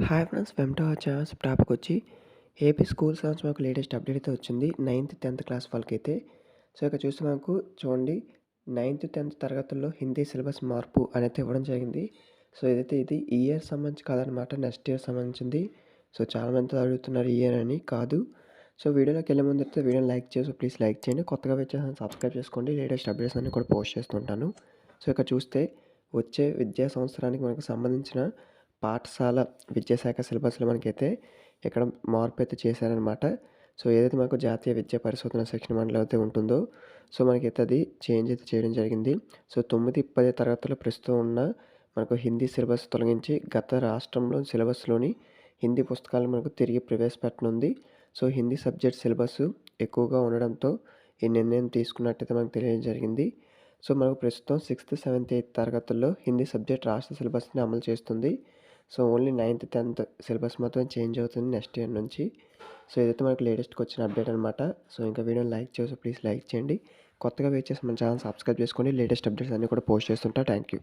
Hi friends, welcome to our channel. Topic వచ్చి AP school సంబంధించి మనకు లేటెస్ట్ అప్డేట్ అయితే వచ్చింది 9th 10th క్లాస్ వాళ్ళకైతే. సో ఇక్కడ చూస్తే మనకు చూడండి, 9th 10th తరగతుల్లో హిందీ సిలబస్ మార్పు అనేది ఇవ్వడం జరిగింది. సో ఇది ఈ ఇయర్ సంబంధించి కాదనమాట, నెక్స్ట్ ఇయర్ సంబంధించింది. సో చాలామంది అడుగుతున్నారు ఈ ఇయర్ అని, కాదు. సో వీడియోలోకి వెళ్ళే ముందు అయితే వీడియోని లైక్ చేసి ప్లీజ్ లైక్ చేయండి. కొత్తగా వచ్చేసి సబ్స్క్రైబ్ చేసుకోండి. లేటెస్ట్ అప్డేట్స్ అన్ని కూడా పోస్ట్ చేస్తుంటాను. సో ఇక్కడ చూస్తే వచ్చే విద్యా సంవత్సరానికి మనకు సంబంధించిన పాఠశాల విద్యాశాఖ సిలబస్లో మనకైతే ఇక్కడ మార్పు అయితే చేశారనమాట. సో ఏదైతే మనకు జాతీయ విద్యా పరిశోధన శిక్షణ మండలి అయితే ఉంటుందో, సో మనకైతే అది చేంజ్ అయితే చేయడం జరిగింది. సో 9, 10 తరగతుల్లో ప్రస్తుతం ఉన్న మనకు హిందీ సిలబస్ తొలగించి గత రాష్ట్రంలో సిలబస్లోని హిందీ పుస్తకాలను మనకు తిరిగి ప్రవేశపెట్టనుంది. సో హిందీ సబ్జెక్ట్ సిలబస్ ఎక్కువగా ఉండడంతో ఈ నిర్ణయం తీసుకున్నట్టయితే మనకు తెలియడం జరిగింది. సో మనకు ప్రస్తుతం 6th, 7th, 8th తరగతుల్లో హిందీ సబ్జెక్ట్ రాష్ట్ర సిలబస్ని అమలు చేస్తుంది. So only 9th, 10th syllabus మాత్రం చేంజ్ అవుతుంది నెక్స్ట్ ఇయర్ నుంచి. సో ఇదైతే మనకు లేటెస్ట్‌గా వచ్చిన అప్డేట్ అనమాట. సో ఇంకా వీడియోని లైక్ చేసి ప్లీజ్ లైక్ చేయండి. కొత్తగా వెయిట్ చేసి మన ఛానల్ సబ్స్క్రైబ్ చేసుకోండి. లేటెస్ట్ అప్డేట్స్ అన్నీ కూడా పోస్ట్ చేస్తుంటా. Thank you.